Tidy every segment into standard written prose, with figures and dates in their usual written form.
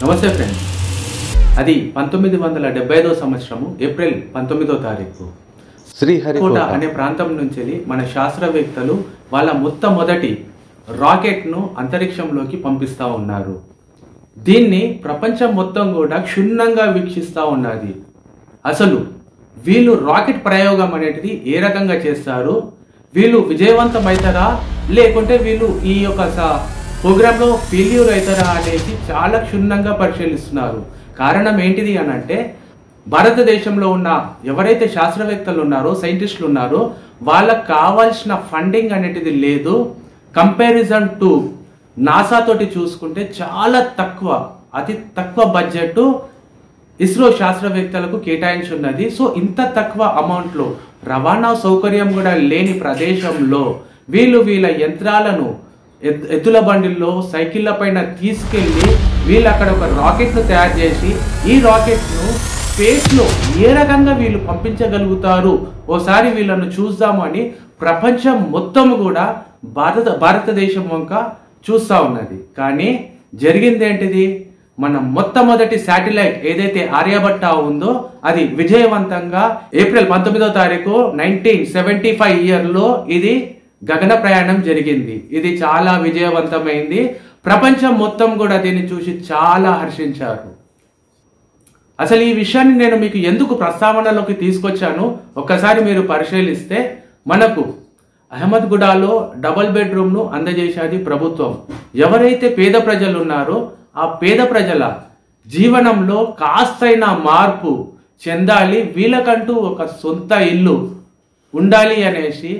నమస్తే ఫ్రెండ్స్. అది 1975 సంవత్సరము ఏప్రిల్ 19వ తారీఖు శ్రీహరికోట అనే ప్రాంతం నుంచి మన శాస్త్రవేత్తలు వాళ్ళ మొట్టమొదటి రాకెట్ను అంతరిక్షంలోకి పంపిస్తూ ఉన్నారు. దీన్ని ప్రపంచం మొత్తం కూడా క్షుణ్ణంగా వీక్షిస్తూ ఉన్నది. అసలు వీళ్ళు రాకెట్ ప్రయోగం అనేది ఏ రకంగా చేస్తారు, వీళ్ళు విజయవంతం అవుతారా లేకుంటే వీళ్ళు ఈ యొక్క ప్రోగ్రాంలో ఫెయిల్యూర్ అవుతారా అనేది చాలా క్షుణ్ణంగా పరిశీలిస్తున్నారు. కారణం ఏంటిది అని అంటే భారతదేశంలో ఉన్న ఎవరైతే శాస్త్రవేత్తలు ఉన్నారో, సైంటిస్టులు ఉన్నారో వాళ్ళకు కావాల్సిన ఫండింగ్ అనేది లేదు. కంపారిజన్ టు నాసా తోటి చూసుకుంటే చాలా తక్కువ, అతి తక్కువ బడ్జెట్ ఇస్రో శాస్త్రవేత్తలకు కేటాయించున్నది. సో ఇంత తక్కువ అమౌంట్లో రవాణా సౌకర్యం కూడా లేని ప్రదేశంలో వీళ్ళ యంత్రాలను ఎద్దుల బండిల్లో సైకిళ్ళ పైన తీసుకెళ్ళి వీళ్ళు అక్కడ ఒక రాకెట్ను తయారు చేసి ఈ రాకెట్ను స్పేస్లో ఏ రకంగా వీళ్ళు పంపించగలుగుతారు ఓసారి వీళ్ళను చూద్దాము అని ప్రపంచం మొత్తం కూడా భారతదేశం వంక చూస్తూ ఉన్నది. కానీ జరిగింది ఏంటిది, మన మొట్టమొదటి శాటిలైట్ ఏదైతే ఆర్యభట్ట ఉందో అది విజయవంతంగా ఏప్రిల్ 19వ తారీఖు 1975 ఇయర్లో ఇది గగన ప్రయాణం జరిగింది. ఇది చాలా విజయవంతమైంది. ప్రపంచం మొత్తం కూడా దీన్ని చూసి చాలా హర్షించారు. అసలు ఈ విషయాన్ని నేను మీకు ఎందుకు ప్రస్తావనలోకి తీసుకొచ్చాను ఒక్కసారి మీరు పరిశీలిస్తే, మనకు అహ్మద్గూడలో డబుల్ బెడ్రూమ్ను అందజేసేది ప్రభుత్వం. ఎవరైతే పేద ప్రజలు ఉన్నారో ఆ పేద ప్రజల జీవనంలో కాస్తైనా మార్పు చెందాలి, వీళ్ళకంటూ ఒక సొంత ఇల్లు ఉండాలి అనేసి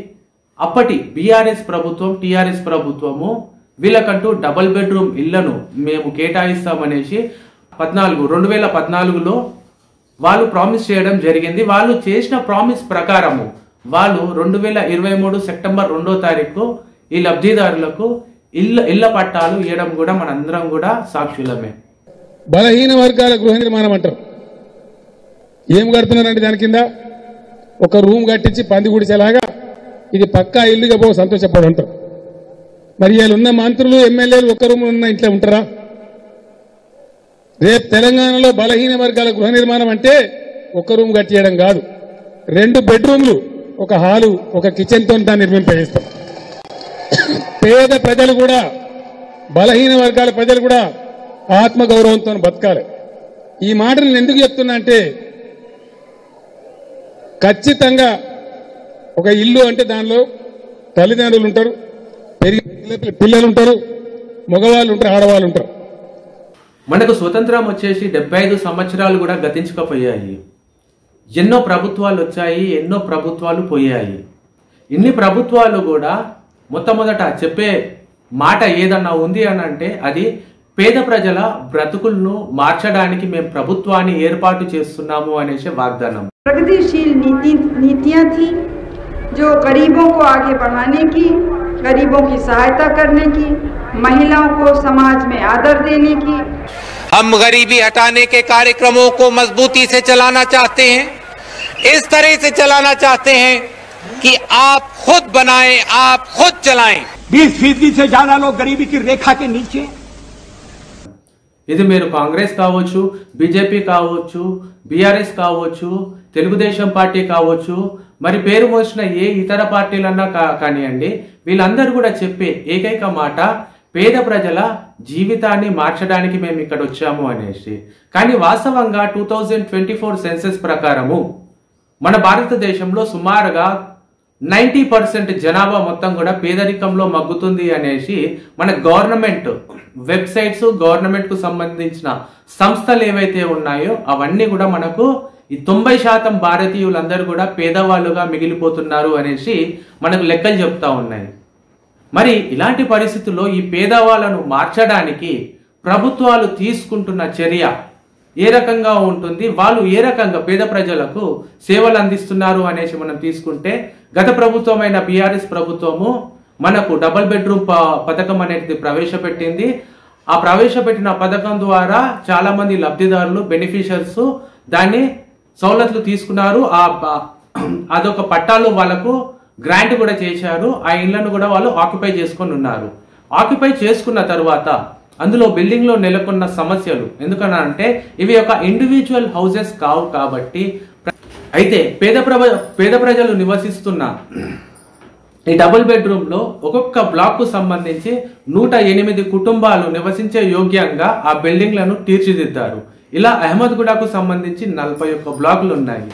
అప్పటి బీఆర్ఎస్ ప్రభుత్వం, టీఆర్ఎస్ ప్రభుత్వము వీళ్ళకంటూ డబుల్ బెడ్రూమ్ ఇళ్లను మేము కేటాయిస్తామనేసి 2014లో వాళ్ళు ప్రామిస్ చేయడం జరిగింది. వాళ్ళు చేసిన ప్రామిస్ ప్రకారము వాళ్ళు 2023 సెప్టెంబర్ 2వ తారీఖు ఈ లబ్ధిదారులకు ఇళ్ల పట్టాలు ఇవ్వడం కూడా మనందరం కూడా సాక్షులమే. బలహీన వర్గాల గృహ నిర్మాణం అంటారు. ఏం కడుతున్నారంటే దాని కింద ఒక రూమ్ కట్టించి పంది గుడిచేలాగా ఇది పక్కా ఇల్లుగా పో సంతోషపడు అంటారు. మరి వీళ్ళు ఉన్న మంత్రులు, ఎమ్మెల్యేలు ఒక్క రూమ్ ఉన్న ఇంట్లో ఉంటారా? రేపు తెలంగాణలో బలహీన వర్గాల గృహ నిర్మాణం అంటే ఒక రూమ్ కట్టియడం కాదు, 2 బెడ్రూమ్లు, ఒక హాలు, ఒక కిచెన్ తో దాన్ని నిర్మింపజేస్తాం. పేద ప్రజలు కూడా, బలహీన వర్గాల ప్రజలు కూడా ఆత్మగౌరవంతో బతకాలి. ఈ మాట నేను ఎందుకు చెప్తున్నా అంటే, ఖచ్చితంగా ఒక ఇల్లు అంటే దానిలో తల్లిదండ్రులు ఉంటారు, పిల్లలు ఉంటారు, మగవాళ్ళు ఉంటారు, ఆడవాళ్ళు ఉంటారు. మనకు స్వతంత్రం వచ్చేసి 75 సంవత్సరాలు కూడా గతించకపోయాయి. ఎన్నో ప్రభుత్వాలు వచ్చాయి, ఎన్నో ప్రభుత్వాలు పోయాయి. ఇన్ని ప్రభుత్వాలు కూడా మొట్టమొదట చెప్పే మాట ఏదన్నా ఉంది అని అంటే అది పేద ప్రజల బ్రతుకులను మార్చడానికి మేము ప్రభుత్వాన్ని ఏర్పాటు చేస్తున్నాము అనేసి వాగ్దానం. प्रगतिशील नीतियां थी जो गरीबों को आगे बढ़ाने की, गरीबों की सहायता करने की, महिलाओं को समाज में आदर देने की। हम गरीबी हटाने के कार्यक्रमों को मजबूती से चलाना चाहते हैं, इस तरह से चलाना चाहते हैं कि आप खुद बनाएं, आप खुद चलाएं। 20% से ज्यादा लोग गरीबी की रेखा के नीचे। ఇది మీరు కాంగ్రెస్ కావచ్చు, బీజేపీ కావచ్చు, బీఆర్ఎస్ కావచ్చు, తెలుగుదేశం పార్టీ కావచ్చు, మరి పేరు మోసిన ఏ ఇతర పార్టీలన్నా కానివ్వండి, వీళ్ళందరూ కూడా చెప్పే ఏకైక మాట పేద ప్రజల జీవితాన్ని మార్చడానికి మేము ఇక్కడ వచ్చాము అనేసి. కానీ వాస్తవంగా 2024 సెన్సస్ ప్రకారము మన భారతదేశంలో సుమారుగా 90% జనాభా మొత్తం కూడా పేదరికంలో మగ్గుతుంది అనేసి మన గవర్నమెంట్ వెబ్సైట్స్, గవర్నమెంట్ కు సంబంధించిన సంస్థలు ఏవైతే ఉన్నాయో అవన్నీ కూడా మనకు ఈ 90% భారతీయులందరూ కూడా పేదవాళ్ళుగా మిగిలిపోతున్నారు అనేసి మనకు లెక్కలు చెప్తా ఉన్నాయి. మరి ఇలాంటి పరిస్థితుల్లో ఈ పేదవాళ్ళను మార్చడానికి ప్రభుత్వాలు తీసుకుంటున్న చర్య ఏ రకంగా ఉంటుంది, వాళ్ళు ఏ రకంగా పేద ప్రజలకు సేవలు అందిస్తున్నారు అనేసి మనం తీసుకుంటే, గత ప్రభుత్వమైన బీఆర్ఎస్ ప్రభుత్వము మనకు డబుల్ బెడ్రూమ్ పథకం అనేది ప్రవేశపెట్టింది. ఆ ప్రవేశపెట్టిన పథకం ద్వారా చాలా మంది లబ్ధిదారులు, బెనిఫిషియర్స్ దాన్ని సౌలతులు తీసుకున్నారు. అదొక పట్టాలు వాళ్ళకు గ్రాంట్ కూడా చేశారు. ఆ ఇళ్లను కూడా వాళ్ళు ఆక్యుపై చేసుకొని ఉన్నారు. ఆక్యుపై చేసుకున్న తర్వాత అందులో బిల్డింగ్లో నెలకొన్న సమస్యలు. ఎందుకనంటే ఇవి ఒక ఇండివిజువల్ హౌసెస్ కావు కాబట్టి. అయితే పేద ప్రజలు నివసిస్తున్న ఈ డబుల్ బెడ్రూమ్లో ఒక్కొక్క బ్లాక్కు సంబంధించి 108 కుటుంబాలు నివసించే యోగ్యంగా ఆ బిల్డింగ్లను తీర్చిదిద్దారు. ఇలా అహ్మద్గూడకు సంబంధించి 41 బ్లాకులు ఉన్నాయి.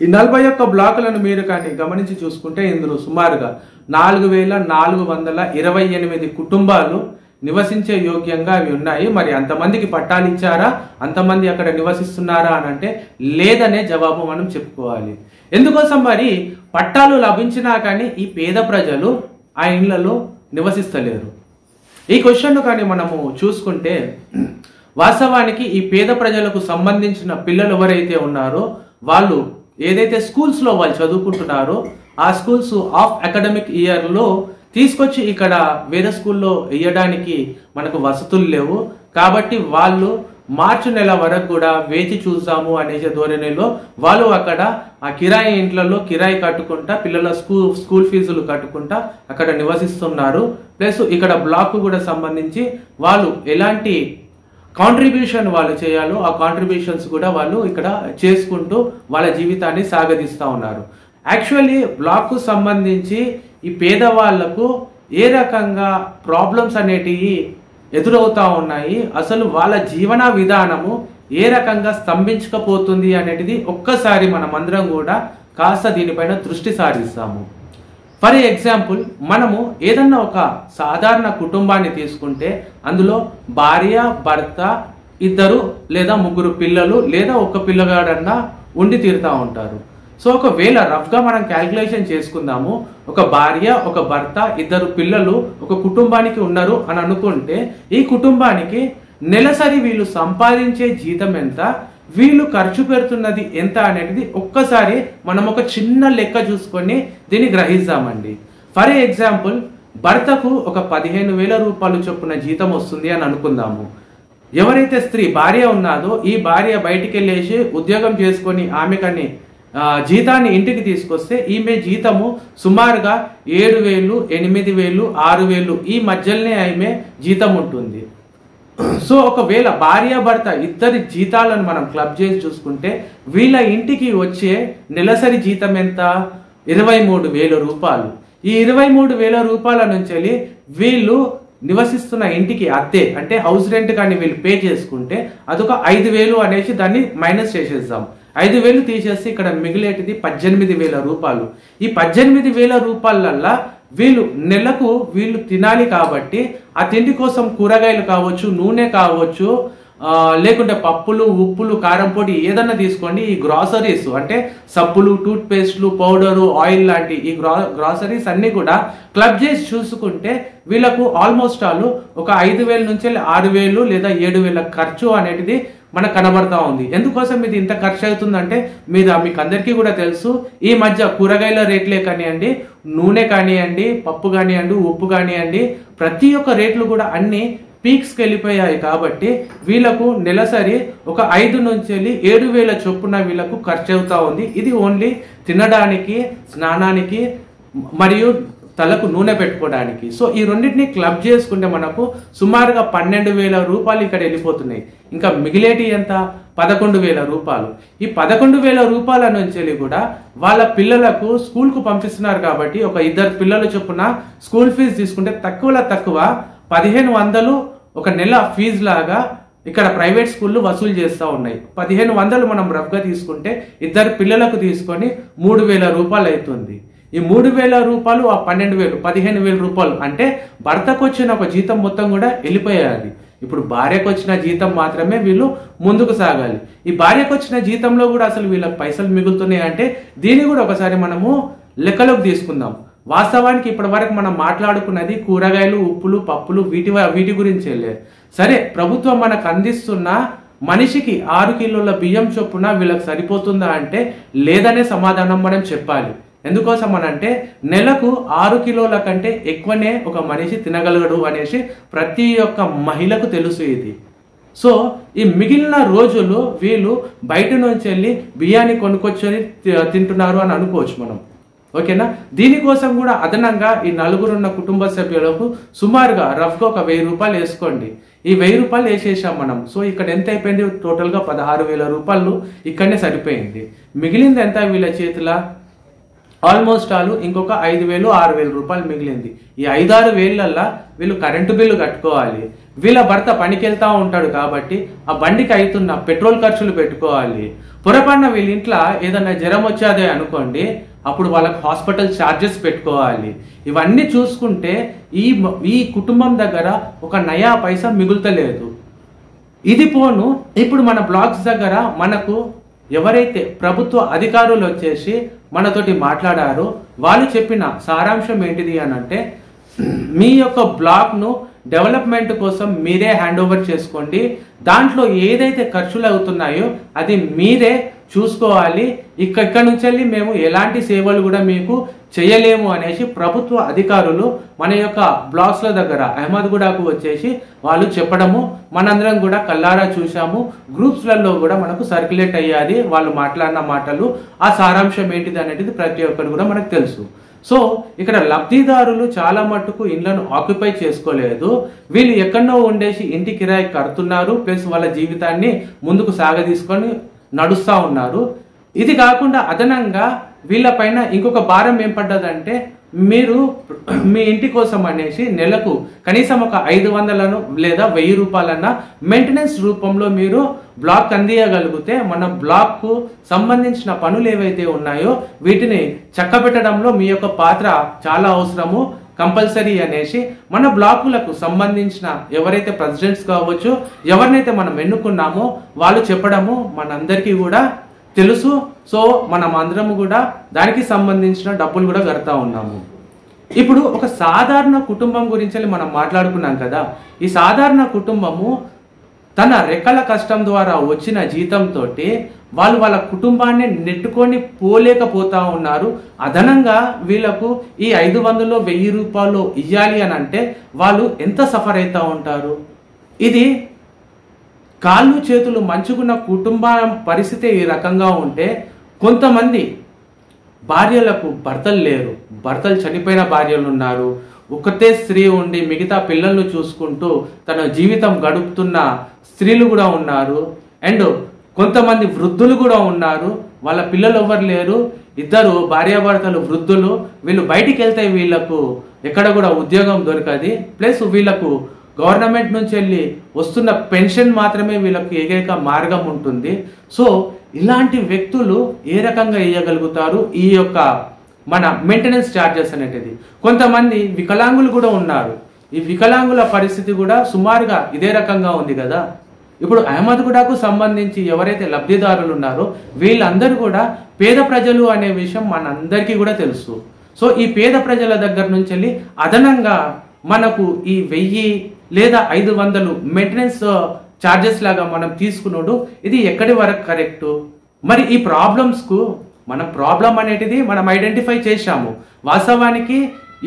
ఈ 41 బ్లాకులను మీరు కానీ గమనించి చూసుకుంటే ఇందులో సుమారుగా 4428 కుటుంబాలు నివసించే యోగ్యంగా అవి ఉన్నాయి. మరి అంతమందికి పట్టాలు ఇచ్చారా, అంతమంది అక్కడ నివసిస్తున్నారా అని అంటే లేదనే జవాబు మనం చెప్పుకోవాలి. ఎందుకోసం మరి పట్టాలు లభించినా కానీ ఈ పేద ప్రజలు ఆ ఇళ్లలో నివసిస్తలేరు? ఈ క్వశ్చన్ కానీ మనము చూసుకుంటే వాస్తవానికి ఈ పేద ప్రజలకు సంబంధించిన పిల్లలు ఎవరైతే ఉన్నారో వాళ్ళు ఏదైతే స్కూల్స్లో వాళ్ళు చదువుకుంటున్నారో ఆ స్కూల్స్ ఆఫ్ అకాడమిక్ ఇయర్లో తీసుకొచ్చి ఇక్కడ వేరే స్కూల్లో వేయడానికి మనకు వసతులు లేవు. కాబట్టి వాళ్ళు మార్చి నెల వరకు కూడా వేచి చూసాము అనే ధోరణిలో వాళ్ళు అక్కడ ఆ కిరాయి ఇంట్లలో కిరాయి కట్టుకుంటా పిల్లల స్కూల్ ఫీజులు కట్టుకుంటా అక్కడ నివసిస్తున్నారు. ప్లస్ ఇక్కడ బ్లాక్ కూడా సంబంధించి వాళ్ళు ఎలాంటి కాంట్రిబ్యూషన్ వాళ్ళు చేయాలో ఆ కాంట్రిబ్యూషన్స్ కూడా వాళ్ళు ఇక్కడ చేసుకుంటూ వాళ్ళ జీవితాన్ని సాగదీస్తూ ఉన్నారు. యాక్చువల్లీ బ్లాక్కు సంబంధించి ఈ పేదవాళ్లకు ఏ రకంగా ప్రాబ్లమ్స్ అనేటివి ఎదురవుతా ఉన్నాయి, అసలు వాళ్ళ జీవన విధానము ఏ రకంగా స్తంభించకపోతుంది అనేటిది ఒక్కసారి మనం అందరం కూడా కాస్త దీనిపైన దృష్టి సారిస్తాము. ఫర్ ఎగ్జాంపుల్ మనము ఏదన్నా ఒక సాధారణ కుటుంబాన్ని తీసుకుంటే అందులో భార్య భర్త 2 లేదా 3 పిల్లలు లేదా ఒక పిల్లగాడన్నా ఉండి తీరుతా ఉంటారు. సో ఒకవేళ రఫ్గా మనం క్యాల్కులేషన్ చేసుకుందాము, ఒక భార్య ఒక భర్త 2 పిల్లలు ఒక కుటుంబానికి ఉన్నారు అని అనుకుంటే ఈ కుటుంబానికి నెలసరి వీళ్ళు సంపాదించే జీతం ఎంత, వీళ్ళు ఖర్చు పెడుతున్నది ఎంత అనేది ఒక్కసారి మనం ఒక చిన్న లెక్క చూసుకొని దీన్ని గ్రహిస్తామండి. ఫర్ ఎగ్జాంపుల్ భర్తకు ఒక 15,000 రూపాయలు చొప్పున జీతం వస్తుంది అని అనుకుందాము. ఎవరైతే స్త్రీ భార్య ఉన్నదో ఈ భార్య బయటికి వెళ్ళేసి ఉద్యోగం చేసుకొని ఆమెకని జీతాన్ని ఇంటికి తీసుకొస్తే ఈమె జీతము సుమారుగా 7,000, 8,000, 6,000 ఈ మధ్యలోనే ఆమె జీతం ఉంటుంది. సో ఒకవేళ భార్యాభర్త 2 జీతాలను మనం క్లబ్ చేసి చూసుకుంటే వీళ్ళ ఇంటికి వచ్చే నెలసరి జీతం ఎంత? 23,000 రూపాయలు. ఈ 23,000 రూపాయల నుంచి వీళ్ళు నివసిస్తున్న ఇంటికి అద్దె అంటే హౌస్ రెంట్ కానీ వీళ్ళు పే చేసుకుంటే అదొక 5,000 అనేసి దాన్ని మైనస్ చేసేద్దాం. 5,000 తీసేసి ఇక్కడ మిగిలేటిది 18,000 రూపాయలు. ఈ 18,000 రూపాయలల్లా వీళ్ళు నెలకు వీళ్ళు తినాలి కాబట్టి ఆ తిండి కోసం కూరగాయలు కావచ్చు, నూనె కావచ్చు, లేకుంటే పప్పులు, ఉప్పులు, కారం పొడి ఏదన్నా తీసుకోండి. ఈ గ్రాసరీస్ అంటే సబ్బులు, టూత్ పేస్ట్లు, పౌడరు, ఆయిల్ లాంటి ఈ గ్రాసరీస్ అన్ని కూడా క్లబ్ చేసి చూసుకుంటే వీళ్ళకు ఆల్మోస్ట్ ఒక 5,000 నుంచి 6,000 లేదా 7,000 ఖర్చు అనేది మనకు కనబడతా ఉంది. ఎందుకోసం ఇది ఇంత ఖర్చు అవుతుందంటే మీకు అందరికీ కూడా తెలుసు, ఈ మధ్య కూరగాయల రేట్లే కానివ్వండి, నూనె కానివ్వండి, పప్పు కానివ్వండి, ఉప్పు కానివ్వండి, ప్రతి ఒక్క రేట్లు కూడా అన్ని పీక్స్కి వెళ్ళిపోయాయి. కాబట్టి వీళ్ళకు నెలసరి ఒక 5 నుంచి 7,000 చొప్పున వీళ్ళకు ఖర్చు అవుతా ఉంది. ఇది ఓన్లీ తినడానికి, స్నానానికి మరియు తలకు నూనె పెట్టుకోవడానికి. సో ఈ రెండింటిని క్లబ్ చేసుకుంటే మనకు సుమారుగా 12,000 రూపాయలు ఇక్కడ వెళ్ళిపోతున్నాయి. ఇంకా మిగిలేటి ఎంత? 11,000 రూపాయలు. ఈ 11,000 రూపాయల నుంచి కూడా వాళ్ళ పిల్లలకు స్కూల్కు పంపిస్తున్నారు కాబట్టి ఒక 2 పిల్లలు చొప్పున స్కూల్ ఫీజు తీసుకుంటే తక్కువలో తక్కువ 1,500 ఒక నెల ఫీజు లాగా ఇక్కడ ప్రైవేట్ స్కూళ్ళు వసూలు చేస్తూ ఉన్నాయి. 1,500 మనం రఫ్గా తీసుకుంటే 2 పిల్లలకు తీసుకొని 3,000 రూపాయలు అవుతుంది. ఈ 3,000 రూపాయలు ఆ 12,000 15,000 రూపాయలు అంటే భర్తకు వచ్చిన ఒక జీతం మొత్తం కూడా వెళ్ళిపోయాది. ఇప్పుడు భార్యకు వచ్చిన జీతం మాత్రమే వీళ్ళు ముందుకు సాగాలి. ఈ భార్యకు వచ్చిన జీతంలో కూడా అసలు వీళ్ళకి పైసలు మిగులుతున్నాయి అంటే దీన్ని కూడా ఒకసారి మనము లెక్కలోకి తీసుకుందాం. వాస్తవానికి ఇప్పటి వరకు మనం మాట్లాడుకున్నది కూరగాయలు, ఉప్పులు, పప్పులు వీటి గురించి లేదు. సరే, ప్రభుత్వం మనకు అందిస్తున్న మనిషికి 6 కిలోల బియ్యం చొప్పున వీళ్ళకి సరిపోతుందా అంటే లేదనే సమాధానం మనం చెప్పాలి. ఎందుకోసం అనంటే నెలకు 6 కిలోల కంటే ఎక్కువనే ఒక మనిషి తినగలగడు అనేసి ప్రతి ఒక్క మహిళకు తెలుసు ఇది. సో ఈ మిగిలిన రోజులు వీళ్ళు బయట నుంచి వెళ్ళి బియ్యాన్ని కొనుక్కొచ్చి తింటున్నారు అని అనుకోవచ్చు మనం. ఓకేనా. దీనికోసం కూడా అదనంగా ఈ నలుగురున్న కుటుంబ సభ్యులకు సుమారుగా రఫ్గా ఒక 1000 రూపాయలు వేసుకోండి. ఈ 1000 రూపాయలు వేసేసాం మనం. సో ఇక్కడ ఎంత అయిపోయింది, టోటల్గా 16,000 రూపాయలు ఇక్కడనే సరిపోయింది. మిగిలింది ఎంత వీళ్ళ చేతిలో, ఆల్మోస్ట్ ఆల్ ఇంకొక 5,000 6,000 రూపాయలు మిగిలింది. ఈ 5-6 వేలల్లో వీళ్ళు కరెంటు బిల్లు కట్టుకోవాలి, వీళ్ళ భర్త పనికి వెళ్తా ఉంటాడు కాబట్టి ఆ బండికి అవుతున్న పెట్రోల్ ఖర్చులు పెట్టుకోవాలి. పొరపాటున వీళ్ళ ఇంట్లో ఏదైనా జ్వరం వచ్చేదే అనుకోండి, అప్పుడు వాళ్ళకి హాస్పిటల్ ఛార్జెస్ పెట్టుకోవాలి. ఇవన్నీ చూసుకుంటే ఈ కుటుంబం దగ్గర ఒక నయా పైసా మిగులుతలేదు. ఇది పోను ఇప్పుడు మన బ్లాగ్స్ దగ్గర మనకు ఎవరైతే ప్రభుత్వ అధికారులు వచ్చేసి మనతోటి మాట్లాడారో వాళ్ళు చెప్పిన సారాంశం ఏంటిది అని అంటే, మీ యొక్క బ్లాక్ను డెవలప్మెంట్ కోసం మీరే హ్యాండ్ ఓవర్ చేసుకోండి, దాంట్లో ఏదైతే ఖర్చులు అవుతున్నాయో అది మీరే చూసుకోవాలి, ఇక్కడ నుంచి వెళ్ళి మేము ఎలాంటి సేవలు కూడా మీకు చేయలేము అనేసి ప్రభుత్వ అధికారులు మన యొక్క బ్లాక్స్ల దగ్గర అహ్మద్గూడకు వచ్చేసి వాళ్ళు చెప్పడము మనందరం కూడా కల్లారా చూసాము. గ్రూప్స్లలో కూడా మనకు సర్క్యులేట్ అయ్యాది వాళ్ళు మాట్లాడిన మాటలు, ఆ సారాంశం ఏంటిది అనేది ప్రతి ఒక్కరు కూడా మనకు తెలుసు. సో ఇక్కడ లబ్ధిదారులు చాలా మట్టుకు ఇండ్లను ఆక్యుపై చేసుకోలేదు, వీళ్ళు ఎక్కడో ఉండేసి ఇంటి కిరాయి కడుతున్నారు, ప్లస్ వాళ్ళ జీవితాన్ని ముందుకు సాగదీసుకొని నడుస్తూ ఉన్నారు. ఇది కాకుండా అదనంగా వీళ్ళపైన ఇంకొక భారం ఏం పడ్డదంటే, మీరు మీ ఇంటి కోసం అనేసి నెలకు కనీసం ఒక 500 లేదా 1000 రూపాయలన్నా మెయింటెనెన్స్ రూపంలో మీరు బ్లాక్ అందియగలిగితే మన బ్లాక్కు సంబంధించిన పనులు ఏవైతే ఉన్నాయో వీటిని చక్కబెట్టడంలో మీ యొక్క పాత్ర చాలా అవసరము, కంపల్సరీ అనేసి మన బ్లాకులకు సంబంధించిన ఎవరైతే ప్రెసిడెంట్స్ కావచ్చు, ఎవరినైతే మనం ఎన్నుకున్నామో వాళ్ళు చెప్పడము మనందరికీ కూడా తెలుసు. సో మనం అందరము కూడా దానికి సంబంధించిన డబ్బులు కూడా కడతా ఉన్నాము. ఇప్పుడు ఒక సాధారణ కుటుంబం గురించి మనం మాట్లాడుకున్నాం కదా, ఈ సాధారణ కుటుంబము తన రెక్కల కష్టం ద్వారా వచ్చిన జీతంతో వాళ్ళు వాళ్ళ కుటుంబాన్ని నెట్టుకొని పోలేకపోతా ఉన్నారు. అదనంగా వీళ్ళకు ఈ 500 1000 రూపాయలు ఇవ్వాలి అని అంటే వాళ్ళు ఎంత సఫర్ అవుతూ ఉంటారు. ఇది కాళ్ళు చేతులు మంచుకున్న కుటుంబం పరిస్థితి ఈ రకంగా ఉంటే, కొంతమంది భార్యలకు భర్తలు లేరు, భర్తలు చనిపోయిన భార్యలు ఉన్నారు, ఒకటే స్త్రీ ఉండి మిగతా పిల్లలను చూసుకుంటూ తన జీవితం గడుపుతున్న స్త్రీలు కూడా ఉన్నారు. అండ్ కొంతమంది వృద్ధులు కూడా ఉన్నారు, వాళ్ళ పిల్లలు ఎవరు లేరు, ఇద్దరు భార్యాభర్తలు వృద్ధులు. వీళ్ళు బయటికి వెళ్తే వీళ్ళకు ఎక్కడ కూడా ఉద్యోగం దొరకది, ప్లస్ వీళ్ళకు గవర్నమెంట్ నుంచి వెళ్ళి వస్తున్న పెన్షన్ మాత్రమే వీళ్ళకి ఏకైక మార్గం ఉంటుంది. సో ఇలాంటి వ్యక్తులు ఏ రకంగా ఇవ్వగలుగుతారు ఈ యొక్క మన మెయింటెనెన్స్ ఛార్జెస్ అనేది? కొంతమంది వికలాంగులు కూడా ఉన్నారు, ఈ వికలాంగుల పరిస్థితి కూడా సుమారుగా ఇదే రకంగా ఉంది కదా. ఇప్పుడు అహ్మద్గూడకు సంబంధించి ఎవరైతే లబ్ధిదారులు ఉన్నారో వీళ్ళందరూ కూడా పేద ప్రజలు అనే విషయం మనందరికీ కూడా తెలుసు. సో ఈ పేద ప్రజల దగ్గర నుంచి వెళ్ళి అదనంగా మనకు ఈ 1000 లేదా 500 మెయింటెనెన్స్ ఛార్జెస్ లాగా మనం తీసుకున్నాడు, ఇది ఎక్కడి వరకు కరెక్టు? మరి ఈ ప్రాబ్లమ్స్కు మన ప్రాబ్లం అనేటిది మనం ఐడెంటిఫై చేశాము. వాస్తవానికి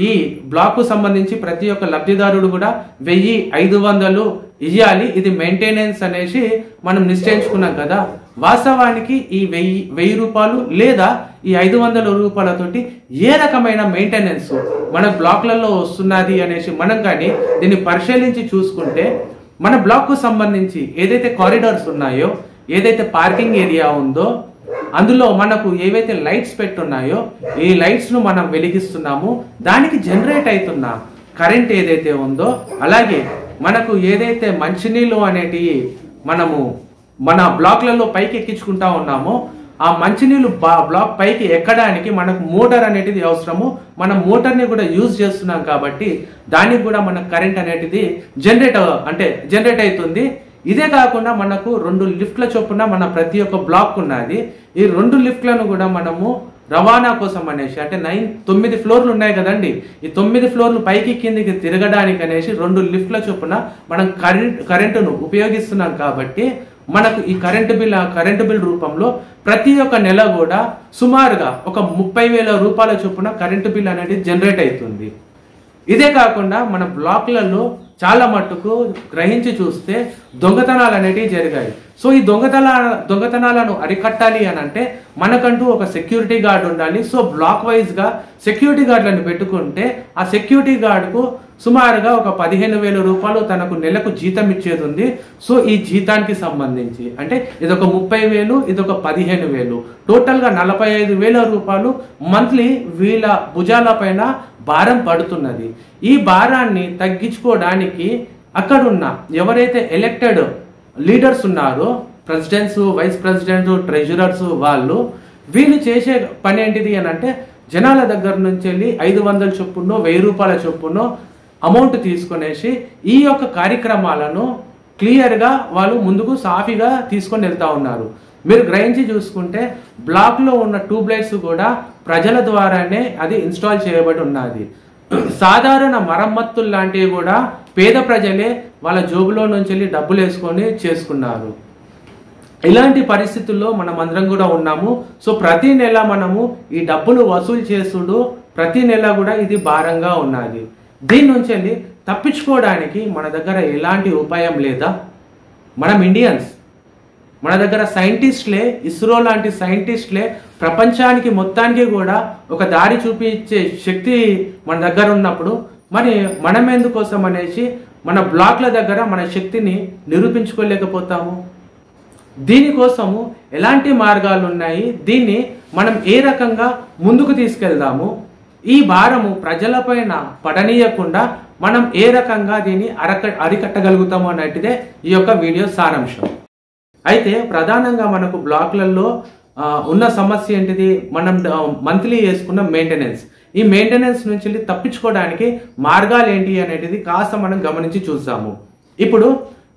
ఈ బ్లాక్కు సంబంధించి ప్రతి ఒక్క లబ్ధిదారుడు కూడా 1000 500 ఇవ్వాలి, ఇది మెయింటెనెన్స్ అనేసి మనం నిశ్చయించుకున్నాం కదా. వాస్తవానికి ఈ 1000 రూపాయలు లేదా ఈ 500 రూపాయలతోటి ఏ రకమైన మెయింటెనెన్స్ మన బ్లాక్లలో వస్తున్నది అనేసి మనం కానీ దీన్ని పరిశీలించి చూసుకుంటే, మన బ్లాక్కు సంబంధించి ఏదైతే కారిడార్స్ ఉన్నాయో, ఏదైతే పార్కింగ్ ఏరియా ఉందో, అందులో మనకు ఏవైతే లైట్స్ పెట్టున్నాయో ఈ లైట్స్ ను మనం వెలిగిస్తున్నాము, దానికి జనరేట్ అవుతున్న కరెంట్ ఏదైతే ఉందో, అలాగే మనకు ఏదైతే మంచినీళ్ళు అనేటివి మనము మన బ్లాక్లలో పైకి ఎక్కించుకుంటా ఉన్నామో, ఆ మంచినీళ్ళు బ్లాక్ పైకి ఎక్కడానికి మనకు మోటార్ అనేటిది అవసరము. మనం మోటార్ని కూడా యూజ్ చేస్తున్నాం కాబట్టి దానికి కూడా మనకు కరెంట్ అనేటిది జనరేట్ అవుతుంది. ఇదే కాకుండా మనకు 2 లిఫ్ట్ల చొప్పున మన ప్రతి ఒక్క బ్లాక్ ఉన్నది. ఈ 2 లిఫ్ట్లను కూడా మనము రవాణా కోసం అనేసి, అంటే 9 ఫ్లోర్లు ఉన్నాయి కదండి, ఈ 9 ఫ్లోర్లు పైకి కిందికి తిరగడానికి అనేసి 2 లిఫ్ట్ల చొప్పున మనం కరెంటును ఉపయోగిస్తున్నాం కాబట్టి మనకు ఈ కరెంటు బిల్ రూపంలో ప్రతి ఒక్క నెల కూడా సుమారుగా ఒక 30,000 రూపాయల చొప్పున కరెంటు బిల్ అనేది జనరేట్ అవుతుంది. ఇదే కాకుండా మన బ్లాక్లలో చాలా మట్టుకు గ్రహించి చూస్తే దొంగతనాలు అనేటివి జరిగాయి. సో ఈ దొంగతనాలను అరికట్టాలి అని అంటే మనకంటూ ఒక సెక్యూరిటీ గార్డ్ ఉండాలి. సో బ్లాక్ వైజ్గా సెక్యూరిటీ గార్డులను పెట్టుకుంటే ఆ సెక్యూరిటీ గార్డుకు సుమారుగా ఒక 15,000 రూపాయలు తనకు నెలకు జీతం ఇచ్చేది ఉంది. సో ఈ జీతానికి సంబంధించి అంటే ఇదొక 30,000, ఇదొక 15,000, టోటల్గా 45,000 రూపాయలు మంత్లీ వీళ్ళ భుజాల పైన భారం పడుతున్నది. ఈ భారాన్ని తగ్గించుకోవడానికి అక్కడున్న ఎవరైతే ఎలక్టెడ్ లీడర్స్ ఉన్నారో, ప్రెసిడెంట్స్, వైస్ ప్రెసిడెంట్స్, ట్రెజరర్స్, వీళ్ళు చేసే పని ఏంటిది అని అంటే జనాల దగ్గర నుంచి వెళ్ళి 500 చొప్పునో 1000 రూపాయల చొప్పునో అమౌంట్ తీసుకునేసి ఈ యొక్క కార్యక్రమాలను క్లియర్గా వాళ్ళు ముందుకు సాఫీగా తీసుకొని వెళ్తా ఉన్నారు. మీరు గ్రహించి చూసుకుంటే బ్లాక్లో ఉన్న ట్యూబ్ లైట్స్ కూడా ప్రజల ద్వారానే అది ఇన్స్టాల్ చేయబడి ఉన్నది. సాధారణ మరమ్మతులు లాంటివి కూడా పేద ప్రజలే వాళ్ళ జోబులో నుంచి వెళ్ళి డబ్బులు వేసుకొని చేసుకున్నారు. ఇలాంటి పరిస్థితుల్లో మనం అందరం కూడా ఉన్నాము. సో ప్రతి నెల మనము ఈ డబ్బులు వసూలు చేసుడు ప్రతి నెల కూడా ఇది భారంగా ఉన్నది. దీని నుంచి వెళ్ళి తప్పించుకోవడానికి మన దగ్గర ఎలాంటి ఉపాయం లేదా? మనం ఇండియన్స్, మన దగ్గర సైంటిస్టులే, ఇస్రో లాంటి సైంటిస్టులే ప్రపంచానికి మొత్తానికి కూడా ఒక దారి చూపించే శక్తి మన దగ్గర ఉన్నప్పుడు మరి మనం ఎందుకోసం అనేసి మన బ్లాక్ల దగ్గర మన శక్తిని నిరూపించుకోలేకపోతాము? దీనికోసము ఎలాంటి మార్గాలు ఉన్నాయి? దీన్ని మనం ఏ రకంగా ముందుకు తీసుకెళ్దాము? ఈ భారము ప్రజలపైన పడనీయకుండా మనం ఏ రకంగా దీన్ని అరికట్టగలుగుతాము అన్నట్టుదే ఈ యొక్క వీడియో సారాంశం. అయితే ప్రధానంగా మనకు బ్లాక్లలో ఉన్న సమస్య ఏంటిది? మనం మంత్లీ వేసుకున్న మెయింటెనెన్స్. ఈ మెయింటెనెన్స్ నుంచి తప్పించుకోవడానికి మార్గాలు ఏంటి అనేది కాస్త మనం గమనించి చూద్దాము. ఇప్పుడు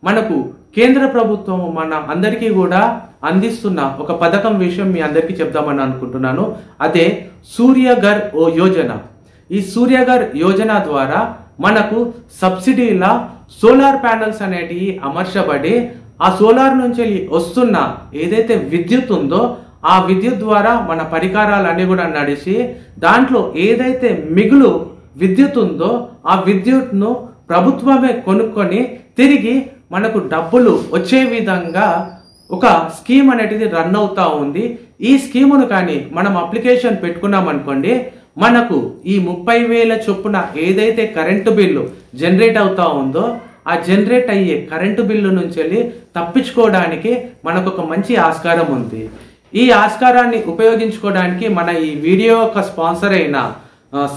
మనకు కేంద్ర ప్రభుత్వం మన అందరికీ కూడా అందిస్తున్న ఒక పథకం విషయం మీ అందరికీ చెప్దామని అనుకుంటున్నాను. అదే సూర్యఘర్ యోజన. ఈ సూర్యఘర్ యోజన ద్వారా మనకు సబ్సిడీల సోలార్ ప్యానల్స్ అనేటివి అమర్చబడి ఆ సోలార్ నుంచి వస్తున్న ఏదైతే విద్యుత్ ఉందో ఆ విద్యుత్ ద్వారా మన పరికరాలన్నీ కూడా నడిచి దాంట్లో ఏదైతే మిగులు విద్యుత్ ఉందో ఆ విద్యుత్ను ప్రభుత్వమే కొనుక్కొని తిరిగి మనకు డబ్బులు వచ్చే విధంగా ఒక స్కీమ్ అనేది రన్ అవుతా ఉంది. ఈ స్కీమును కానీ మనం అప్లికేషన్ పెట్టుకున్నాం అనుకోండి, మనకు ఈ 30,000 చొప్పున ఏదైతే కరెంటు బిల్లు జనరేట్ అవుతా ఉందో ఆ జనరేట్ అయ్యే కరెంటు బిల్లు నుంచి వెళ్ళి తప్పించుకోవడానికి మనకు ఒక మంచి ఆస్కారం ఉంది. ఈ ఆస్కారాన్ని ఉపయోగించుకోవడానికి మన ఈ వీడియో యొక్క స్పాన్సర్ అయిన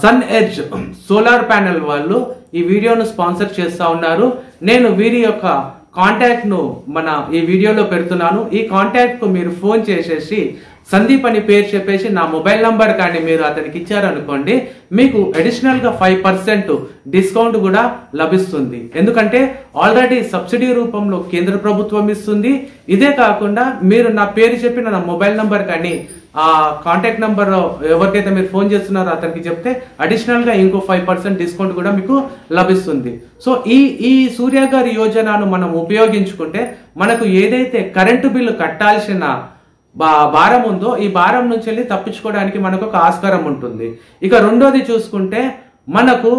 సన్ ఎడ్జ్ సోలార్ ప్యానెల్ వాళ్ళు ఈ వీడియోను స్పాన్సర్ చేస్తూ ఉన్నారు. నేను వీరి యొక్క కాంటాక్ట్ను మన ఈ వీడియోలో పెడుతున్నాను. ఈ కాంటాక్ట్కు మీరు ఫోన్ చేసేసి సందీప్ అని పేరు చెప్పేసి నా మొబైల్ నంబర్ కానీ మీరు అతనికి ఇచ్చారనుకోండి, మీకు అడిషనల్గా 5% డిస్కౌంట్ కూడా లభిస్తుంది. ఎందుకంటే ఆల్రెడీ సబ్సిడీ రూపంలో కేంద్ర ప్రభుత్వం ఇస్తుంది. ఇదే కాకుండా మీరు నా పేరు చెప్పిన నా మొబైల్ నంబర్ కానీ ఆ కాంటాక్ట్ నంబర్ ఎవరికైతే మీరు ఫోన్ చేస్తున్నారో అతనికి చెప్తే అడిషనల్గా ఇంకో 5% డిస్కౌంట్ కూడా మీకు లభిస్తుంది. సో ఈ సూర్యఘర్ యోజనను మనం ఉపయోగించుకుంటే మనకు ఏదైతే కరెంటు బిల్లు కట్టాల్సిన భారం ఉందో ఈ భారం నుంచి వెళ్ళి తప్పించుకోవడానికి మనకు ఒక ఆస్కారం ఉంటుంది. ఇక రెండోది చూసుకుంటే మనకు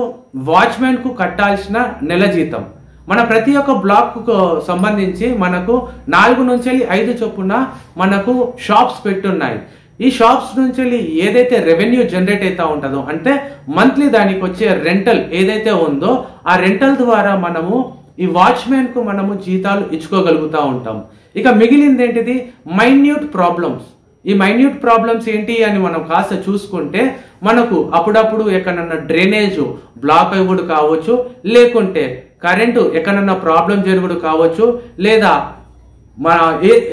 వాచ్మెన్ కు కట్టాల్సిన నెల జీతం. మన ప్రతి ఒక్క బ్లాక్ కు సంబంధించి మనకు 4 నుంచి 5 చొప్పున మనకు షాప్స్ పెట్టున్నాయి. ఈ షాప్స్ నుంచి ఏదైతే రెవెన్యూ జనరేట్ అవుతా ఉంటుందో అంటే మంత్లీ దానికి వచ్చే రెంటల్ ఏదైతే ఉందో ఆ రెంటల్ ద్వారా మనము ఈ వాచ్మెన్ కు మనము జీతాలు ఇచ్చుకోగలుగుతూ ఉంటాం. ఇక మిగిలింది ఏంటిది? Minute problems. ఈ మైన్యూట్ ప్రాబ్లమ్స్ ఏంటి అని మనం కాస్త చూసుకుంటే మనకు అప్పుడప్పుడు ఎక్కడన్నా డ్రైనేజ్ బ్లాక్ అవ్వడు కావచ్చు, లేకుంటే కరెంటు ఎక్కడన్నా ప్రాబ్లం జరుగుడు కావచ్చు, లేదా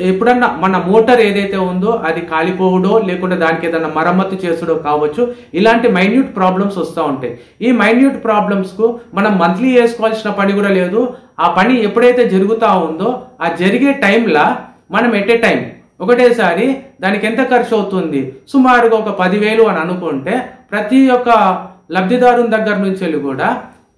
ఎప్పుడన్నా మన మోటార్ ఏదైతే ఉందో అది కాలిపోవడో లేకుంటే దానికి ఏదైనా మరమ్మతు చేసుడో కావచ్చు. ఇలాంటి మైన్యూట్ ప్రాబ్లమ్స్ వస్తూ ఉంటాయి. ఈ మైన్యూట్ ప్రాబ్లమ్స్ కు మనం మంత్లీ వేసుకోవాల్సిన పని కూడా లేదు. ఆ పని ఎప్పుడైతే జరుగుతూ ఉందో ఆ జరిగే టైంలో మనం ఎట్ ఏ టైం ఒకటేసారి దానికి ఎంత ఖర్చు అవుతుంది, సుమారుగా ఒక 10,000 అని అనుకుంటే ప్రతి ఒక్క లబ్ధిదారుని దగ్గర నుంచి కూడా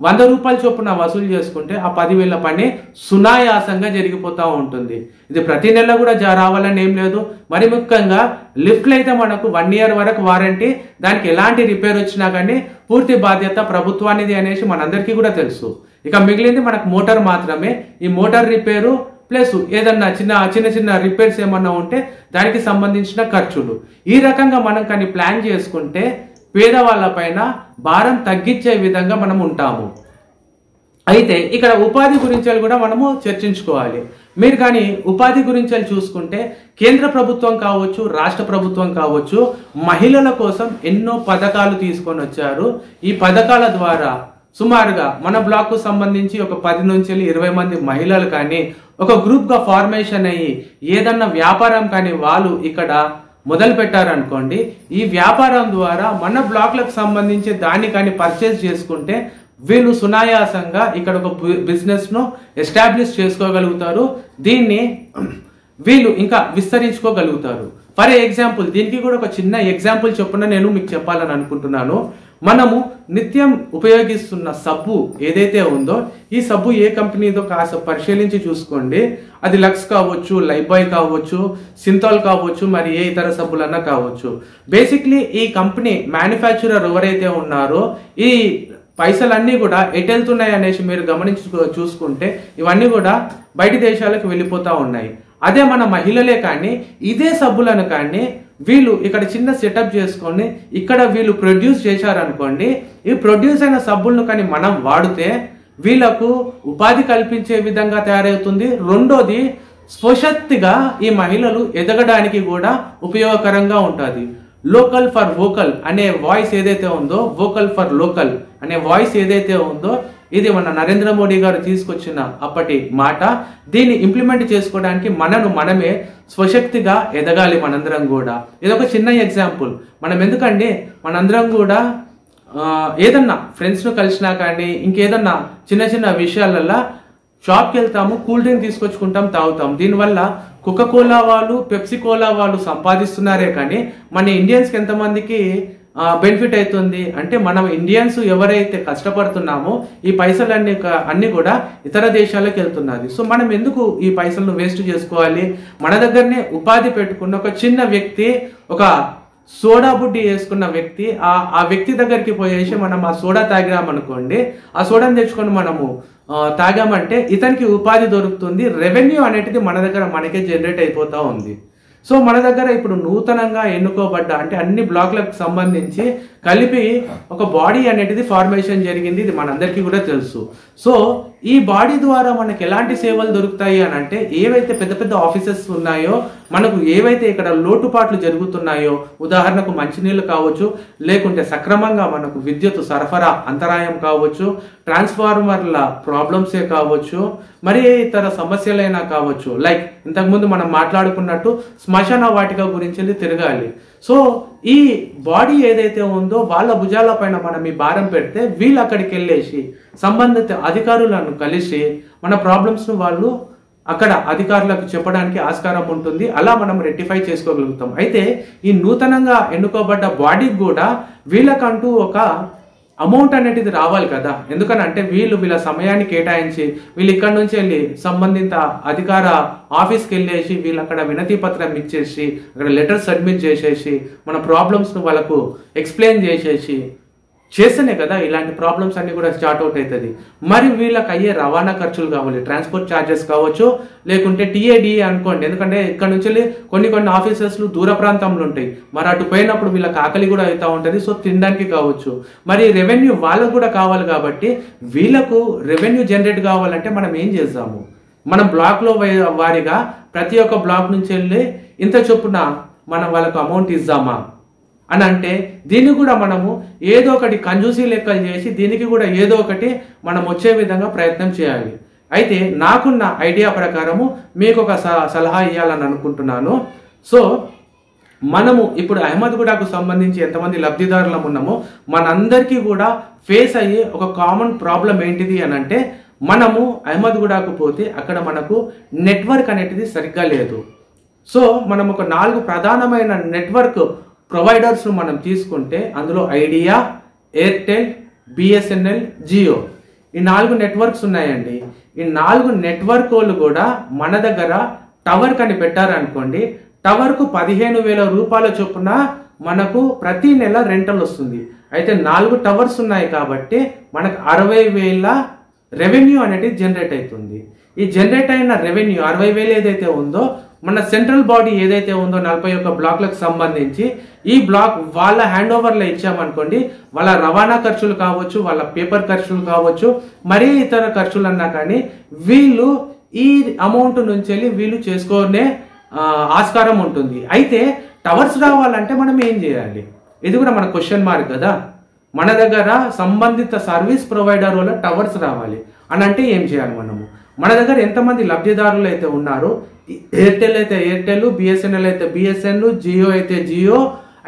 100 రూపాయల చొప్పున వసూలు చేసుకుంటే ఆ 10,000 పని సునాయాసంగా జరిగిపోతూ ఉంటుంది. ఇది ప్రతి నెల కూడా రావాలని ఏం లేదు. మరి ముఖ్యంగా లిఫ్ట్లు అయితే మనకు 1 year వరకు వారంటీ, దానికి ఎలాంటి రిపేర్ వచ్చినా కానీ పూర్తి బాధ్యత ప్రభుత్వానిది అనేసి మనందరికీ కూడా తెలుసు. ఇక మిగిలింది మనకు మోటార్ మాత్రమే. ఈ మోటార్ రిపేరు ప్లస్ ఏదన్నా చిన్న చిన్న రిపేర్స్ ఏమన్నా ఉంటే దానికి సంబంధించిన ఖర్చులు. ఈ రకంగా మనం కానీ ప్లాన్ చేసుకుంటే పేదవాళ్ళ పైన భారం తగ్గించే విధంగా మనం ఉంటాము. అయితే ఇక్కడ ఉపాధి గురించి కూడా మనము చర్చించుకోవాలి. మీరు కానీ ఉపాధి గురించి చూసుకుంటే కేంద్ర ప్రభుత్వం కావచ్చు, రాష్ట్ర ప్రభుత్వం కావచ్చు, మహిళల కోసం ఎన్నో పథకాలు తీసుకొని వచ్చారు. ఈ పథకాల ద్వారా సుమారుగా మన బ్లాక్ కు సంబంధించి ఒక 10 నుంచి 20 మంది మహిళలు కానీ ఒక గ్రూప్ గా ఫార్మేషన్ అయ్యి ఏదన్నా వ్యాపారం కానీ వాళ్ళు ఇక్కడ మొదలు పెట్టారనుకోండి, ఈ వ్యాపారం ద్వారా మన బ్లాక్లకు సంబంధించి దాన్ని కానీ పర్చేస్ చేసుకుంటే వీళ్ళు సునాయాసంగా ఇక్కడ ఒక బిజినెస్ ను ఎస్టాబ్లిష్ చేసుకోగలుగుతారు. దీన్ని వీళ్ళు ఇంకా విస్తరించుకోగలుగుతారు. ఫర్ ఎగ్జాంపుల్ దీనికి కూడా ఒక చిన్న ఎగ్జాంపుల్ చొప్పున నేను మీకు చెప్పాలని అనుకుంటున్నాను. మనము నిత్యం ఉపయోగిస్తున్న సబ్బు ఏదైతే ఉందో ఈ సబ్బు ఏ కంపెనీదో కాస్త పరిశీలించి చూసుకోండి. అది లక్స్ కావచ్చు, లైఫ్బాయ్ కావచ్చు, సింథాల్ కావచ్చు, మరి ఏ ఇతర సబ్బులన్నా కావచ్చు. బేసిక్లీ ఈ కంపెనీ మ్యానుఫ్యాక్చరర్ ఎవరైతే ఉన్నారో ఈ పైసలన్నీ కూడా ఎటు వెళ్తున్నాయి అనేసి మీరు చూసుకుంటే ఇవన్నీ కూడా బయటి దేశాలకు వెళ్ళిపోతా ఉన్నాయి. అదే మన మహిళలే కానీ ఇదే సబ్బులను కానీ వీళ్ళు ఇక్కడ చిన్న సెటప్ చేసుకొని ఇక్కడ వీళ్ళు ప్రొడ్యూస్ చేశారనుకోండి, ఈ ప్రొడ్యూస్ అయిన సబ్బులను కానీ మనం వాడితే వీళ్ళకు ఉపాధి కల్పించే విధంగా తయారవుతుంది. రెండోది స్వశక్తిగా ఈ మహిళలు ఎదగడానికి కూడా ఉపయోగకరంగా ఉంటుంది. లోకల్ ఫర్ వోకల్ అనే వాయిస్ ఏదైతే ఉందో, వోకల్ ఫర్ లోకల్ అనే వాయిస్ ఏదైతే ఉందో ఇది మన నరేంద్ర మోడీ గారు తీసుకొచ్చిన అప్పటి మాట. దీన్ని ఇంప్లిమెంట్ చేసుకోవడానికి మనమే స్వశక్తిగా ఎదగాలి మనందరం కూడా. ఇదొక చిన్న ఎగ్జాంపుల్. మనం ఎందుకండి మనందరం కూడా ఏదన్నా ఫ్రెండ్స్ను కలిసినా కానీ ఇంకేదన్నా చిన్న విషయాలల్లో షాప్కి వెళ్తాము, కూల్ డ్రింక్ తీసుకొచ్చుకుంటాం, తాగుతాం. దీనివల్ల కోకా-కోలా వాళ్ళు, పెప్సీ కోలా వాళ్ళు సంపాదిస్తున్నారే కానీ మన ఇండియన్స్కి ఎంతమందికి బెనిఫిట్ అవుతుంది అంటే మనం ఇండియన్స్ ఎవరైతే కష్టపడుతున్నామో ఈ పైసలన్నీ కూడా ఇతర దేశాలకు వెళ్తున్నది. సో మనం ఎందుకు ఈ పైసలను వేస్ట్ చేసుకోవాలి? మన దగ్గరనే ఉపాధి పెట్టుకున్న ఒక చిన్న వ్యక్తి, ఒక సోడా బుడ్డి వేసుకున్న వ్యక్తి, ఆ వ్యక్తి దగ్గరికి పోయేసి మనం ఆ సోడా తాగామనుకోండి, ఆ సోడాను తెచ్చుకొని మనము తాగామంటే ఇతనికి ఉపాధి దొరుకుతుంది. రెవెన్యూ అనేది మన దగ్గర మనకే జనరేట్ అయిపోతా ఉంది. సో మన దగ్గర ఇప్పుడు నూతనంగా ఎన్నుకోబడ్డ అంటే అన్ని బ్లాక్లకు సంబంధించి కలిపి ఒక బాడీ అనేది ఫార్మేషన్ జరిగింది. ఇది మనందరికీ కూడా తెలుసు. సో ఈ బాడీ ద్వారా మనకు ఎలాంటి సేవలు దొరుకుతాయి అని అంటే ఏవైతే పెద్ద పెద్ద ఆఫీసెస్ ఉన్నాయో, మనకు ఏవైతే ఇక్కడ లోటుపాట్లు జరుగుతున్నాయో, ఉదాహరణకు మంచినీళ్ళు కావచ్చు, లేకుంటే సక్రమంగా మనకు విద్యుత్ సరఫరా అంతరాయం కావచ్చు, ట్రాన్స్ఫార్మర్ల ప్రాబ్లమ్సే కావచ్చు, మరి ఏ ఇతర సమస్యలైనా కావచ్చు. లైక్ ఇంతకుముందు మనం మాట్లాడుకున్నట్టు శ్మశాన వాటిక గురించి తిరగాలి. సో ఈ బాడీ ఏదైతే ఉందో వాళ్ళ భుజాల పైన మనం ఈ భారం పెడితే వీళ్ళు అక్కడికి వెళ్ళేసి సంబంధిత అధికారులను కలిసి మన ప్రాబ్లమ్స్ను వాళ్ళు అక్కడ అధికారులకు చెప్పడానికి ఆస్కారం ఉంటుంది. అలా మనం రెక్టిఫై చేసుకోగలుగుతాం. అయితే ఈ నూతనంగా ఎన్నుకోబడ్డ బాడీకి కూడా వీళ్ళకంటూ ఒక అమౌంట్ అనేది రావాలి కదా. ఎందుకనంటే వీళ్ళ సమయాన్ని కేటాయించి వీళ్ళు ఇక్కడ నుంచి వెళ్ళి సంబంధిత అధికార ఆఫీస్కి వెళ్ళేసి వీళ్ళు అక్కడ వినతి పత్రం ఇచ్చేసి అక్కడ లెటర్ సబ్మిట్ చేసేసి మన ప్రాబ్లమ్స్ను వాళ్ళకు ఎక్స్ప్లెయిన్ చేసేసి చేస్తేనే కదా ఇలాంటి ప్రాబ్లమ్స్ అన్ని కూడా స్టార్ట్ అవుట్ అవుతుంది. మరి వీళ్ళకి అయ్యే రవాణా ఖర్చులు కావాలి, ట్రాన్స్పోర్ట్ ఛార్జెస్ కావచ్చు, లేకుంటే టీఏడిఏ అనుకోండి. ఎందుకంటే ఇక్కడ నుంచి కొన్ని ఆఫీసెస్లు దూర ప్రాంతంలో ఉంటాయి. మరి అటు పోయినప్పుడు వీళ్ళకి ఆకలి కూడా అవుతూ ఉంటుంది. సో తినడానికి కావచ్చు. మరి రెవెన్యూ వాళ్ళకు కూడా కావాలి. కాబట్టి వీళ్ళకు రెవెన్యూ జనరేట్ కావాలంటే మనం ఏం చేద్దాము? మనం బ్లాక్లో వారిగా ప్రతి ఒక్క బ్లాక్ నుంచి వెళ్ళి ఇంత చొప్పున మనం వాళ్ళకు అమౌంట్ ఇద్దామా అని అంటే దీన్ని కూడా మనము ఏదో ఒకటి కంజూసీ లెక్కలు చేసి దీనికి కూడా ఏదో ఒకటి మనం వచ్చే విధంగా ప్రయత్నం చేయాలి. అయితే నాకున్న ఐడియా ప్రకారము మీకు ఒక సలహా ఇవ్వాలని అనుకుంటున్నాను. సో మనము ఇప్పుడు అహ్మద్గూడకు సంబంధించి ఎంతమంది లబ్ధిదారులం ఉన్నామో మనందరికీ కూడా ఫేస్ అయ్యే ఒక కామన్ ప్రాబ్లం ఏంటిది అని అంటే మనము అహ్మద్గూడకు పోతే అక్కడ మనకు నెట్వర్క్ అనేది సరిగ్గా లేదు. సో మనం ఒక 4 ప్రధానమైన నెట్వర్క్ ప్రొవైడర్స్ మనం తీసుకుంటే అందులో ఐడియా, ఎయిర్టెల్, బిఎస్ఎన్ఎల్, జియో ఈ 4 నెట్వర్క్స్ ఉన్నాయండి. ఈ 4 నెట్వర్క్ వాళ్ళు కూడా మన దగ్గర టవర్ కని పెట్టారనుకోండి, టవర్కు 15,000 రూపాయల చొప్పున మనకు ప్రతి నెల రెంటల్ వస్తుంది. అయితే 4 టవర్స్ ఉన్నాయి కాబట్టి మనకు 60,000 రెవెన్యూ అనేది జనరేట్ అవుతుంది. ఈ జనరేట్ అయిన రెవెన్యూ 60,000 ఏదైతే ఉందో మన సెంట్రల్ బాడీ ఏదైతే ఉందో 41 బ్లాక్లకు సంబంధించి ఈ బ్లాక్ వాళ్ళ హ్యాండ్ ఓవర్లో ఇచ్చామనుకోండి, వాళ్ళ రవాణా ఖర్చులు కావచ్చు, వాళ్ళ పేపర్ ఖర్చులు కావచ్చు, మరీ ఇతర ఖర్చులు అన్నా కానీ వీళ్ళు ఈ అమౌంట్ నుంచి వెళ్ళి వీళ్ళు చేసుకునే ఆస్కారం ఉంటుంది. అయితే టవర్స్ రావాలంటే మనం ఏం చేయాలి? ఇది కూడా మన క్వశ్చన్ మార్క్ కదా. మన దగ్గర సంబంధిత సర్వీస్ ప్రొవైడర్ వల్ల టవర్స్ రావాలి అని అంటే ఏం చేయాలి మనము? మన దగ్గర ఎంతమంది లబ్ధిదారులు అయితే ఉన్నారో, ఎయిర్టెల్ అయితే ఎయిర్టెల్, బిఎస్ఎన్ఎల్ అయితే బిఎస్ఎన్ఎల్, జియో అయితే జియో,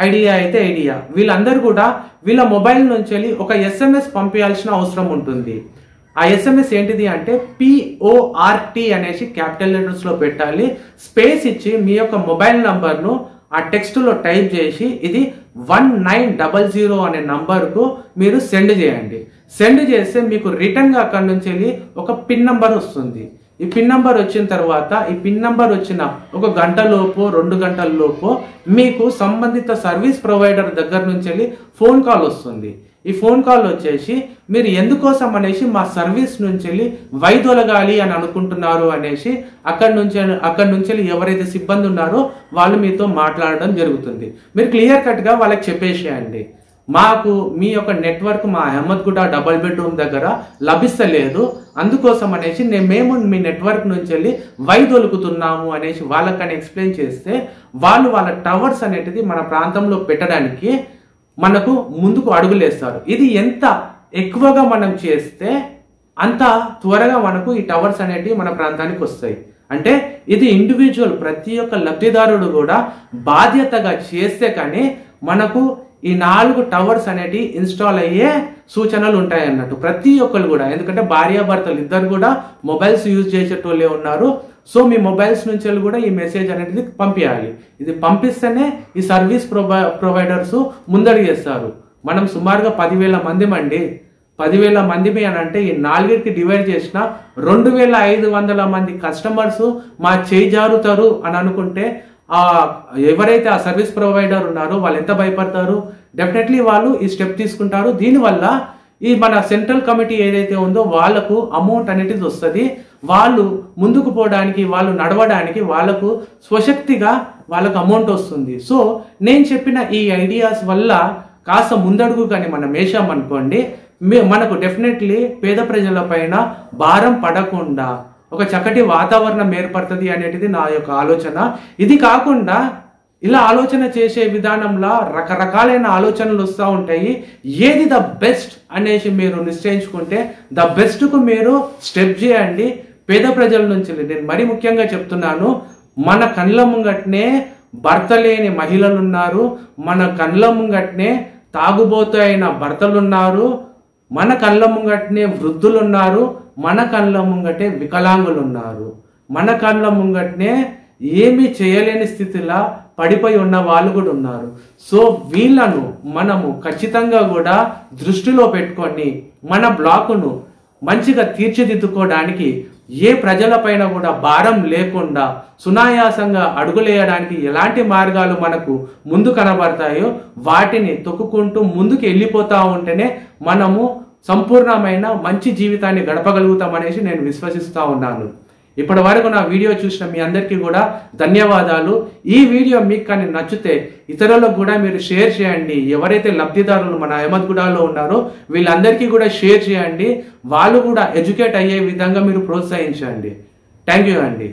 ఐడియా అయితే ఐడియా, వీళ్ళందరూ కూడా వీళ్ళ మొబైల్ నుంచి వెళ్ళి ఒక ఎస్ఎంఎస్ పంపించాల్సిన అవసరం ఉంటుంది. ఆ ఎస్ఎంఎస్ ఏంటిది అంటే PORT అనేసి క్యాపిటల్ లెటర్స్ లో పెట్టాలి. స్పేస్ ఇచ్చి మీ యొక్క మొబైల్ నంబర్ను ఆ టెక్స్ట్లో టైప్ చేసి ఇది 1900 అనే నంబర్కు మీరు సెండ్ చేయండి. సెండ్ చేస్తే మీకు రిటర్న్గా అక్కడి నుంచి వెళ్ళి ఒక పిన్ నంబర్ వస్తుంది. ఈ పిన్ నంబర్ వచ్చిన తర్వాత ఈ పిన్ నంబర్ వచ్చిన 1 గంట లోపు 2 గంటల లోపు మీకు సంబంధిత సర్వీస్ ప్రొవైడర్ దగ్గర నుంచి వెళ్ళి ఫోన్ కాల్ వస్తుంది. ఈ ఫోన్ కాల్ వచ్చేసి మీరు ఎందుకోసం అనేసి మా సర్వీస్ నుంచి వెళ్ళి వైదొలగాలి అని అనుకుంటున్నారు అనేసి అక్కడి నుంచి ఎవరైతే సిబ్బంది ఉన్నారో వాళ్ళు మీతో మాట్లాడడం జరుగుతుంది. మీరు క్లియర్ కట్గా వాళ్ళకి చెప్పేసేయండి, మాకు మీ యొక్క నెట్వర్క్ మా అహ్మద్గూడ డబుల్ బెడ్రూమ్ దగ్గర లభిస్తలేదు, అందుకోసం అనేసి మేము మీ నెట్వర్క్ నుంచి వెళ్ళి వైదొలుకుతున్నాము అనేసి వాళ్ళకని ఎక్స్ప్లెయిన్ చేస్తే వాళ్ళు వాళ్ళ టవర్స్ అనేటిది మన ప్రాంతంలో పెట్టడానికి మనకు ముందుకు అడుగులేస్తారు. ఇది ఎంత ఎక్కువగా మనం చేస్తే అంత త్వరగా మనకు ఈ టవర్స్ అనేటివి మన ప్రాంతానికి వస్తాయి. అంటే ఇది ఇండివిజువల్ ప్రతి ఒక్క లబ్ధిదారుడు కూడా బాధ్యతగా చేస్తే కానీ మనకు ఈ 4 టవర్స్ అనేటివి ఇన్స్టాల్ అయ్యే సూచనలు ఉంటాయి అన్నట్టు ప్రతి ఒక్కరు కూడా. ఎందుకంటే భార్యాభర్తలు ఇద్దరు కూడా మొబైల్స్ యూజ్ చేసేటోళ్ళే ఉన్నారు. సో మీ మొబైల్స్ నుంచి కూడా ఈ మెసేజ్ అనేది పంపించాలి. ఇది పంపిస్తేనే ఈ సర్వీస్ ప్రొవైడర్స్ ముందడుగు చేస్తారు. మనం సుమారుగా 10,000 మంది 10,000 మంది అని అంటే ఈ 4కి డివైడ్ చేసిన 2,500 మంది కస్టమర్స్ మా చేయి జారుతారు అని అనుకుంటే ఎవరైతే ఆ సర్వీస్ ప్రొవైడర్ ఉన్నారో వాళ్ళు ఎంత భయపడతారు? డెఫినెట్లీ వాళ్ళు ఈ స్టెప్ తీసుకుంటారు. దీనివల్ల ఈ మన సెంట్రల్ కమిటీ ఏదైతే ఉందో వాళ్ళకు అమౌంట్ అనేది వస్తుంది. వాళ్ళు ముందుకు పోవడానికి, వాళ్ళు నడవడానికి వాళ్ళకు స్వశక్తిగా వాళ్ళకు అమౌంట్ వస్తుంది. సో నేను చెప్పిన ఈ ఐడియాస్ వల్ల కాస్త ముందడుగు కానీ మనం వేసామనుకోండి, మనకు డెఫినెట్లీ పేద ప్రజల పైన భారం పడకుండా ఒక చక్కటి వాతావరణం ఏర్పడుతుంది అనేది నా యొక్క ఆలోచన. ఇది కాకుండా ఇలా ఆలోచన చేసే విధానంలో రకరకాలైన ఆలోచనలు వస్తూ ఉంటాయి. ఏది ద బెస్ట్ అనేసి మీరు నిశ్చయించుకుంటే ద బెస్ట్కు మీరు స్టెప్ చేయండి. పేద ప్రజల నుంచి నేను మరీ ముఖ్యంగా చెప్తున్నాను, మన కళ్ళ ముంగట్నే భర్త లేని మహిళలు ఉన్నారు, మన కళ్ళ ముంగట్నే తాగుబోతు అయిన భర్తలున్నారు, మన కళ్ళ ముంగట్నే వృద్ధులున్నారు, మన కళ్ళ ముంగటే వికలాంగులు ఉన్నారు, మన కళ్ళ ముంగట్నే ఏమీ చేయలేని స్థితిలో పడిపోయి ఉన్న వాళ్ళు కూడా ఉన్నారు. సో వీళ్ళను మనము ఖచ్చితంగా కూడా దృష్టిలో పెట్టుకొని మన బ్లాకును మంచిగా తీర్చిదిద్దుకోవడానికి ఏ ప్రజలపైన కూడా భారం లేకుండా సునాయాసంగా అడుగులేయడానికి ఎలాంటి మార్గాలు మనకు ముందు కనబడతాయో వాటిని తొక్కుకుంటూ ముందుకు వెళ్ళిపోతూ ఉంటేనే మనము సంపూర్ణమైన మంచి జీవితాన్ని గడపగలుగుతామనేసి నేను విశ్వసిస్తూ ఉన్నాను. ఇప్పటి వరకు నా వీడియో చూసిన మీ అందరికీ కూడా ధన్యవాదాలు. ఈ వీడియో మీకు కానీ నచ్చితే ఇతరులకు కూడా మీరు షేర్ చేయండి. ఎవరైతే లబ్ధిదారులు మన అహ్మద్గూడలో ఉన్నారో వీళ్ళందరికీ కూడా షేర్ చేయండి. వాళ్ళు కూడా ఎడ్యుకేట్ అయ్యే విధంగా మీరు ప్రోత్సహించండి. థ్యాంక్ యూ అండి.